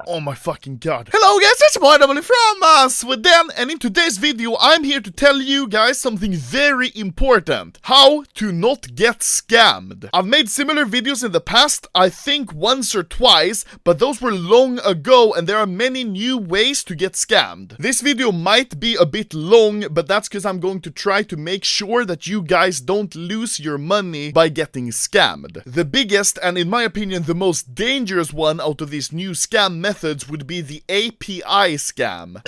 Oh my fucking god. Hello guys, it's my Anomaly from Sweden, and in today's video I'm here to tell you guys something very important. How to not get scammed. I've made similar videos in the past, I think once or twice, but those were long ago and there are many new ways to get scammed. This video might be a bit long, but that's because I'm going to try to make sure that you guys don't lose your money by getting scammed. The biggest, and in my opinion the most dangerous one out of these new scam methods would be the API scam.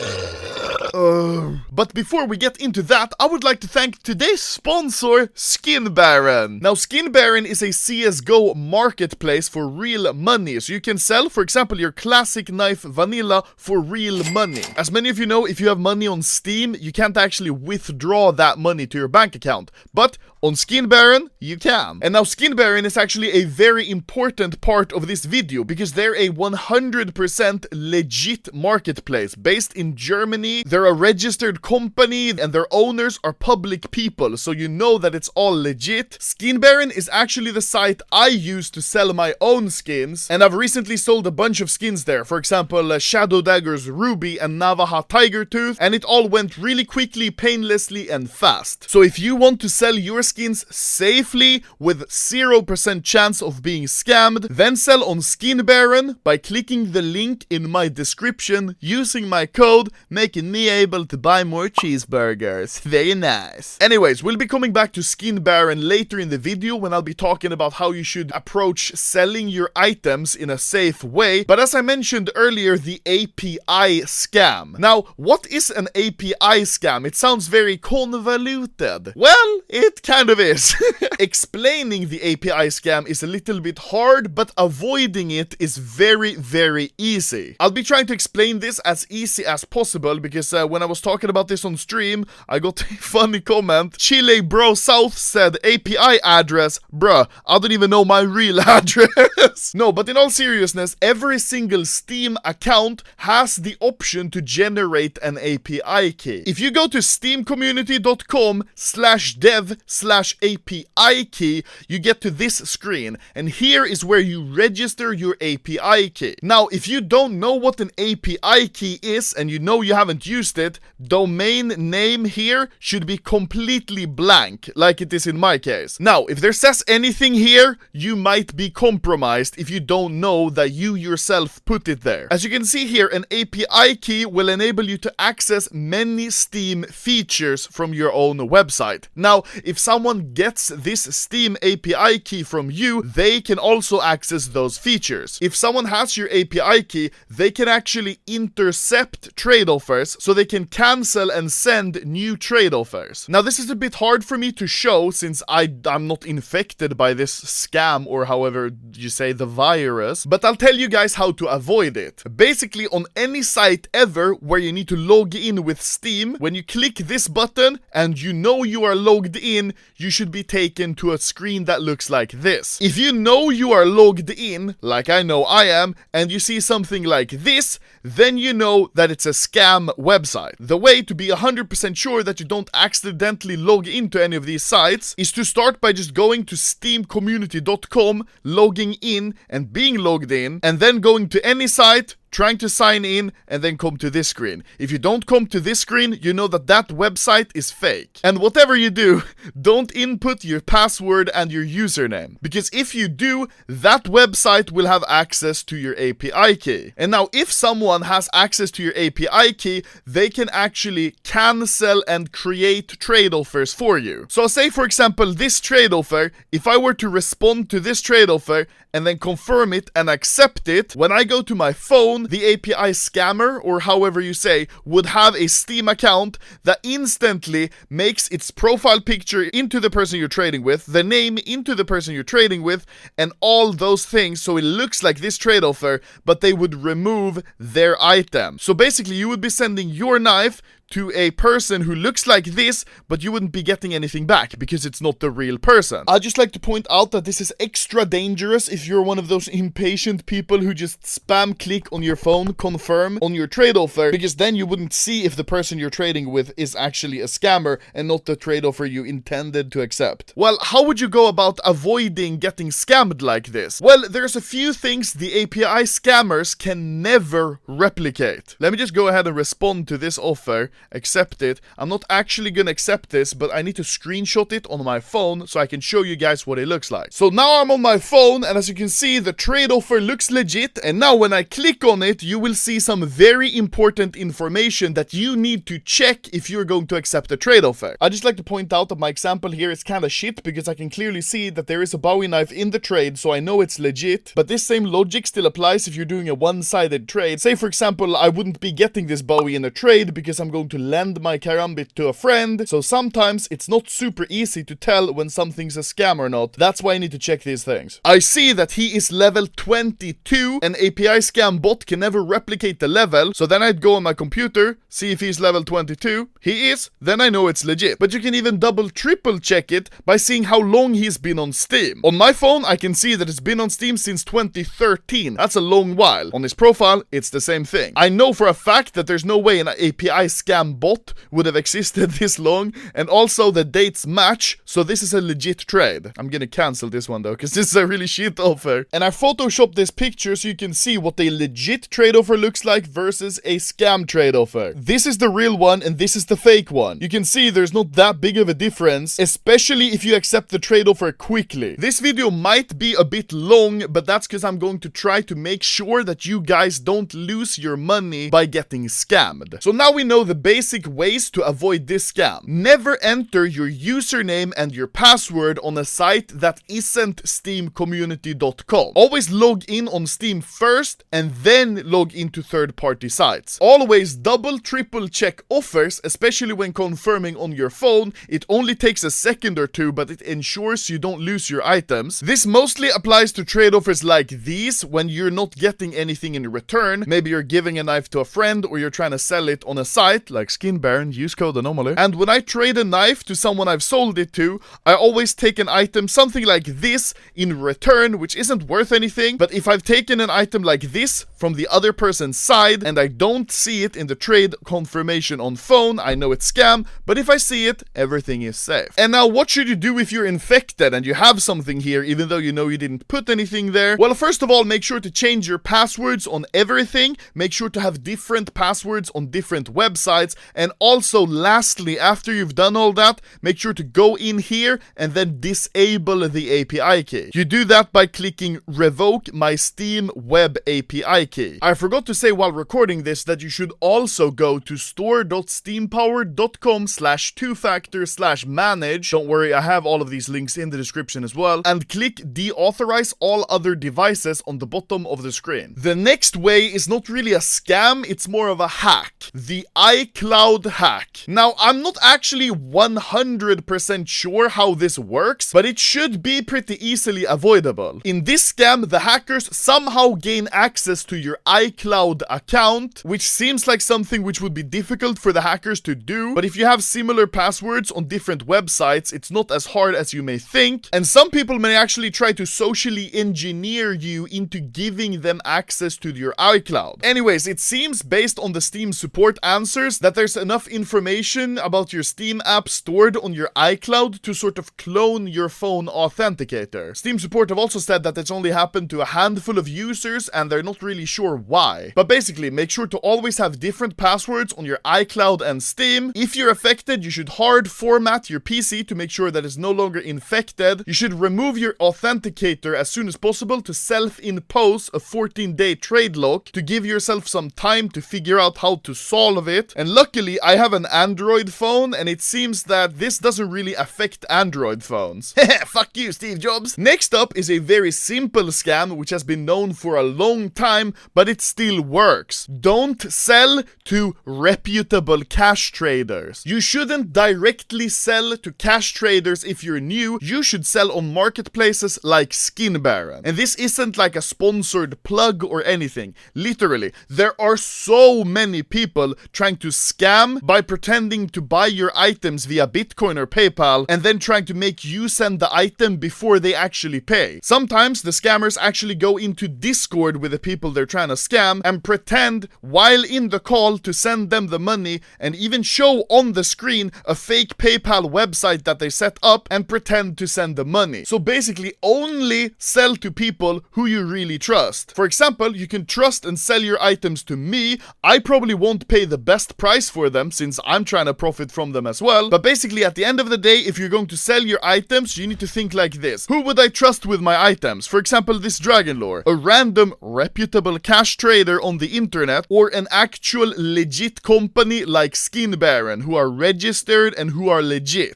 But before we get into that, I would like to thank today's sponsor, Skin Baron. Now, Skin Baron is a CSGO marketplace for real money, so you can sell, for example, your classic knife vanilla for real money. As many of you know, if you have money on Steam, you can't actually withdraw that money to your bank account, but on Skin Baron, you can. And now Skin Baron is actually a very important part of this video because they're a 100% legit marketplace based in Germany. They're a registered company and their owners are public people, so you know that it's all legit. Skin Baron is actually the site I use to sell my own skins, and I've recently sold a bunch of skins there. For example, Shadow Dagger's Ruby and Navaja Tiger Tooth, and it all went really quickly, painlessly, and fast. So if you want to sell your skins safely with 0% chance of being scammed, then sell on Skin Baron by clicking the link in my description using my code, making me able to buy more cheeseburgers. Very nice. Anyways, we'll be coming back to Skin Baron later in the video when I'll be talking about how you should approach selling your items in a safe way. But as I mentioned earlier, the API scam. Now, what is an API scam? It sounds very convoluted. Well, it kind of is. Explaining the API scam is a little bit hard, but avoiding it is very, very easy. I'll be trying to explain this as easy as possible because when I was talking about this on stream, I got a funny comment. Chile Bro South said API address. Bruh, I don't even know my real address. No, but in all seriousness, every single Steam account has the option to generate an API key. If you go to steamcommunity.com/dev/API key, you get to this screen, and here is where you register your API key. Now, if you don't know what an API key is and you know you haven't used it, domain name here should be completely blank, like it is in my case. Now, if there says anything here, you might be compromised if you don't know that you yourself put it there. As you can see here, an API key will enable you to access many Steam features from your own website. Now, if someone gets this Steam API key from you, they can also access those features. If someone has your API key, they can actually intercept trade offers, so they can cancel and send new trade offers. Now, this is a bit hard for me to show since I'm not infected by this scam, or however you say the virus, but I'll tell you guys how to avoid it. Basically, on any site ever where you need to log in with Steam, when you click this button and you know you are logged in, you should be taken to a screen that looks like this. If you know you are logged in, like I know I am, and you see something like this, then you know that it's a scam website. The way to be 100% sure that you don't accidentally log into any of these sites is to start by just going to steamcommunity.com, logging in and being logged in, and then going to any site, trying to sign in, and then come to this screen. If you don't come to this screen, you know that that website is fake. And whatever you do, don't input your password and your username, because if you do, that website will have access to your API key. And now, if someone has access to your API key, they can actually cancel and create trade offers for you. So say, for example, this trade offer, if I were to respond to this trade offer and then confirm it and accept it, when I go to my phone, the API scammer, or however you say, would have a Steam account that instantly makes its profile picture into the person you're trading with, the name into the person you're trading with, and all those things, so it looks like this trade offer, but they would remove their item. So basically, you would be sending your knife to a person who looks like this, but you wouldn't be getting anything back because it's not the real person. I'd just like to point out that this is extra dangerous if you're one of those impatient people who just spam click on your phone, confirm on your trade offer, because then you wouldn't see if the person you're trading with is actually a scammer and not the trade offer you intended to accept. Well, how would you go about avoiding getting scammed like this? Well, there's a few things the API scammers can never replicate. Let me just go ahead and respond to this offer, accept it. I'm not actually gonna accept this, but I need to screenshot it on my phone so I can show you guys what it looks like. So now I'm on my phone, and as you can see, the trade offer looks legit, and now when I click on it, you will see some very important information that you need to check if you're going to accept a trade offer. I'd just like to point out that my example here is kind of shit because I can clearly see that there is a Bowie knife in the trade, so I know it's legit, but this same logic still applies if you're doing a one-sided trade. Say for example, I wouldn't be getting this Bowie in a trade because I'm going to lend my karambit to a friend, so sometimes it's not super easy to tell when something's a scam or not. That's why I need to check these things. I see that he is level 22, an API scam bot can never replicate the level, so then I'd go on my computer, see if he's level 22, he is, then I know it's legit. But you can even double triple check it by seeing how long he's been on Steam. On my phone, I can see that it's been on Steam since 2013. That's a long while. On his profile, it's the same thing. I know for a fact that there's no way an API scam bot would have existed this long, and also the dates match, so this is a legit trade. I'm gonna cancel this one though, because this is a really shit offer. And I photoshopped this picture so you can see what a legit trade offer looks like versus a scam trade offer. This is the real one and this is the fake one. You can see there's not that big of a difference, especially if you accept the trade offer quickly. This video might be a bit long, but that's because I'm going to try to make sure that you guys don't lose your money by getting scammed. So now we know the basic ways to avoid this scam. Never enter your username and your password on a site that isn't steamcommunity.com. Always log in on Steam first and then log into third-party sites. Always double triple check offers, especially when confirming on your phone. It only takes a second or two, but it ensures you don't lose your items. This mostly applies to trade offers like these when you're not getting anything in return. Maybe you're giving a knife to a friend or you're trying to sell it on a site like Skin Baron, use code Anomaly. And when I trade a knife to someone I've sold it to, I always take an item something like this in return, which isn't worth anything. But if I've taken an item like this from the other person's side and I don't see it in the trade confirmation on phone, I know it's scam, but if I see it, everything is safe. And now what should you do if you're infected and you have something here even though you know you didn't put anything there? Well, first of all, make sure to change your passwords on everything. Make sure to have different passwords on different websites, and also lastly, after you've done all that, make sure to go in here and then disable the API key. You do that by clicking revoke my Steam web API key. I forgot to say while recording this that you should also go to store.steampower.com/twofactor/manage. Don't worry, I have all of these links in the description as well, and click deauthorize all other devices on the bottom of the screen. The next way is not really a scam, it's more of a hack. The iCloud hack. Now, I'm not actually 100% sure how this works, but it should be pretty easily avoidable. In this scam, the hackers somehow gain access to your iCloud account, which seems like something which would be difficult for the hackers to do, but if you have similar passwords on different websites, it's not as hard as you may think, and some people may actually try to socially engineer you into giving them access to your iCloud. Anyways, it seems based on the Steam support answers that there's enough information about your Steam app stored on your iCloud to sort of clone your phone authenticator. Steam support have also said that it's only happened to a handful of users and they're not really sure why. But basically, make sure to always have different passwords on your iCloud and Steam. If you're affected, you should hard format your PC to make sure that it's no longer infected. You should remove your authenticator as soon as possible to self-impose a 14-day trade lock to give yourself some time to figure out how to solve it. And luckily, I have an Android phone and it seems that this doesn't really affect Android phones. Fuck you, Steve Jobs. Next up is a very simple scam which has been known for a long time, but it still works. Don't sell to reputable cash traders. You shouldn't directly sell to cash traders if you're new. You should sell on marketplaces like Skin Baron. And this isn't like a sponsored plug or anything. Literally, there are so many people trying to scam by pretending to buy your items via Bitcoin or PayPal and then trying to make you send the item before they actually pay. Sometimes the scammers actually go into Discord with the people they're trying to scam and pretend while in the call to send them the money, and even show on the screen a fake PayPal website that they set up and pretend to send the money. So basically only sell to people who you really trust. For example, you can trust and sell your items to me. I probably won't pay the best price for them since I'm trying to profit from them as well. But basically at the end of the day, if you're going to sell your items, you need to think like this. Who would I trust with my items? For example, this dragon lore. A random reputable cash trader on the internet, or an actual legit company like Skin Baron who are registered and who are legit.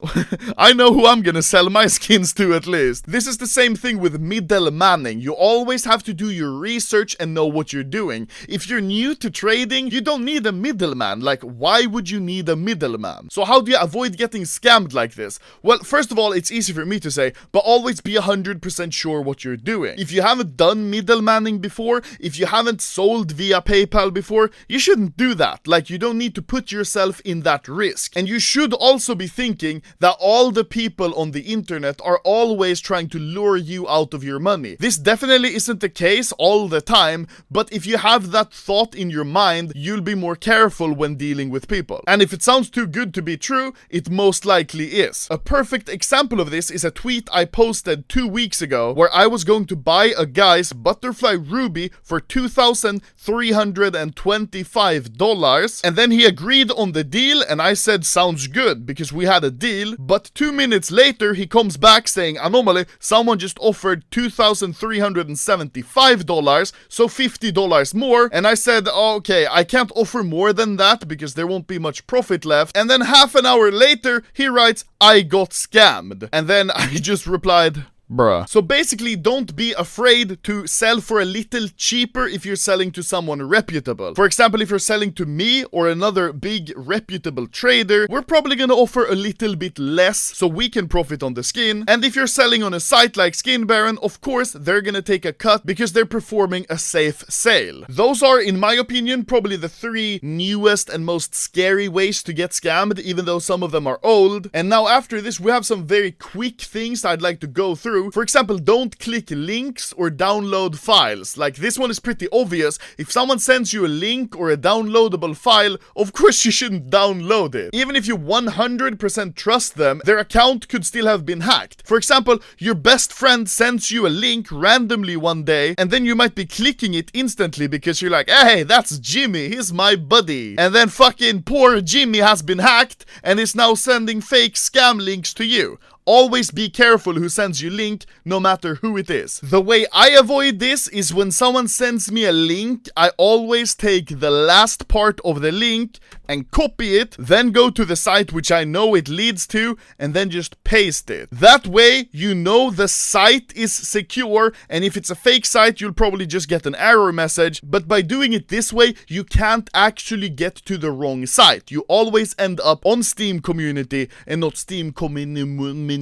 I know who I'm gonna sell my skins to at least. This is the same thing with middlemaning. You always have to do your research and know what you're doing. If you're new to trading, you don't need a middleman. Like, why would you need a middleman? So how do you avoid getting scammed like this? Well, first of all, it's easy for me to say, but always be 100% sure what you're doing. If you haven't done middlemaning before, if you haven't sold via PayPal before, you shouldn't do that. Like, you don't need to put yourself in that risk. And you should also be thinking that all the people on the internet are always trying to lure you out of your money. This definitely isn't the case all the time, but if you have that thought in your mind, you'll be more careful when dealing with people. And if it sounds too good to be true, it most likely is. A perfect example of this is a tweet I posted 2 weeks ago where I was going to buy a guy's butterfly ruby for $2,325, and then he agreed on the deal and I said sounds good because we had a deal. But 2 minutes later he comes back saying, Anomaly, someone just offered $2,375, so $50 more. And I said, okay, I can't offer more than that because there won't be much profit left. And then half an hour later he writes, I got scammed. And then I just replied, bruh. So basically, don't be afraid to sell for a little cheaper if you're selling to someone reputable. For example, if you're selling to me or another big reputable trader, we're probably gonna offer a little bit less so we can profit on the skin. And if you're selling on a site like Skin Baron, of course, they're gonna take a cut because they're performing a safe sale. Those are, in my opinion, probably the 3 newest and most scary ways to get scammed, even though some of them are old. And now after this, we have some very quick things I'd like to go through. For example, don't click links or download files. Like, this one is pretty obvious. If someone sends you a link or a downloadable file, of course you shouldn't download it. Even if you 100% trust them, their account could still have been hacked. For example, your best friend sends you a link randomly one day, and then you might be clicking it instantly because you're like, hey, that's Jimmy, he's my buddy. And then fucking poor Jimmy has been hacked and is now sending fake scam links to you. Always be careful who sends you link, no matter who it is. The way I avoid this is when someone sends me a link, I always take the last part of the link and copy it, then go to the site which I know it leads to, and then just paste it. That way, you know the site is secure, and if it's a fake site, you'll probably just get an error message, but by doing it this way, you can't actually get to the wrong site. You always end up on Steam Community and not Steam Community.ru,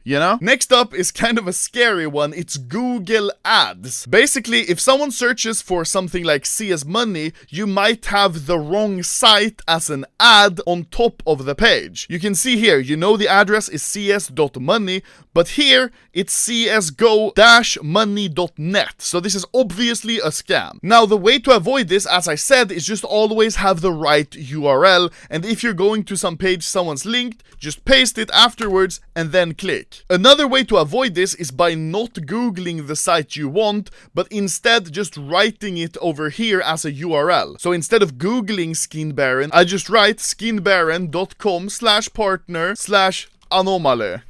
you know? Next up is kind of a scary one. It's Google Ads. Basically, if someone searches for something like CS Money, you might have the wrong site as an ad on top of the page. You can see here, you know the address is cs.money, but here it's csgo-money.net. So this is obviously a scam. Now, the way to avoid this, as I said, is just always have the right URL. And if you're going to some page someone's linked, just paste it afterwards and then click. Another way to avoid this is by not Googling the site you want, but instead just writing it over here as a URL. So instead of Googling Skin Baron, I just write skinbaron.com/partner/Anomaly.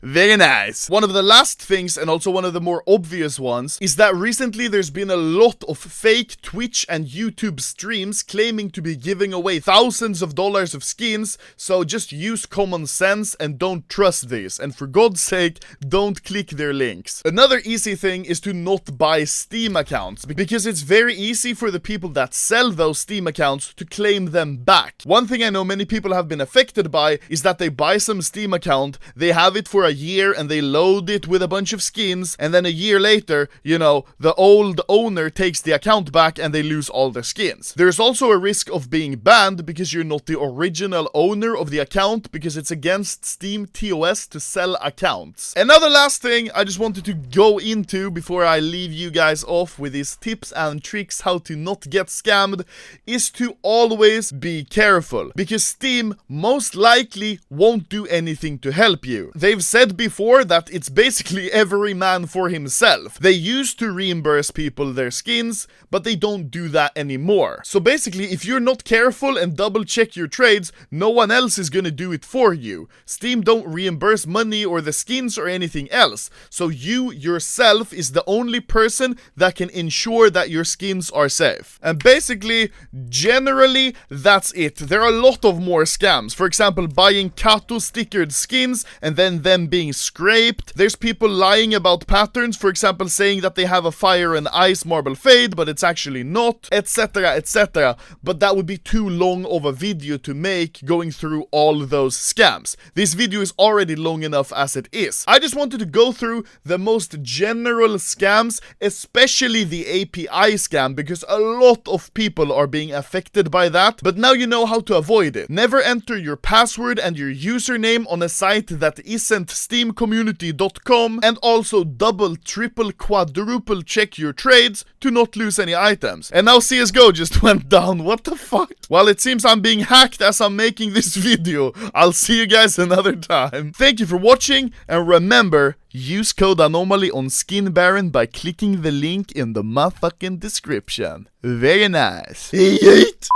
Very nice. One of the last things, and also one of the more obvious ones, is that recently there's been a lot of fake Twitch and YouTube streams claiming to be giving away thousands of dollars of skins, so just use common sense and don't trust these, and for God's sake, don't click their links. Another easy thing is to not buy Steam accounts, because it's very easy for the people that sell those Steam accounts to claim them back. One thing I know many people have been affected by is that they buy some Steam account, they have it for a year and they load it with a bunch of skins, and then a year later, you know, the old owner takes the account back and they lose all their skins. There's also a risk of being banned because you're not the original owner of the account, because it's against Steam TOS to sell accounts. Another last thing I just wanted to go into before I leave you guys off with these tips and tricks how to not get scammed is to always be careful, because Steam most likely won't do anything to help you. They've said before that it's basically every man for himself. They used to reimburse people their skins, but they don't do that anymore. So basically, if you're not careful and double check your trades, no one else is gonna do it for you. Steam don't reimburse money or the skins or anything else. So you yourself is the only person that can ensure that your skins are safe. And basically, generally, that's it. There are a lot of more scams. For example, buying Kato stickered skins and then them being scraped. There's people lying about patterns, for example, saying that they have a fire and ice marble fade, but it's actually not, etc, etc. But that would be too long of a video to make going through all those scams. This video is already long enough as it is. I just wanted to go through the most general scams, especially the API scam, because a lot of people are being affected by that, but now you know how to avoid it. Never enter your password and your username on a site that isn't steamcommunity.com, and also double, triple, quadruple check your trades to not lose any items. And now CSGO just went down. What the fuck? Well, it seems I'm being hacked as I'm making this video. I'll see you guys another time. Thank you for watching, and remember, use code Anomaly on Skin Baron by clicking the link in the motherfucking description. Very nice. Yeet.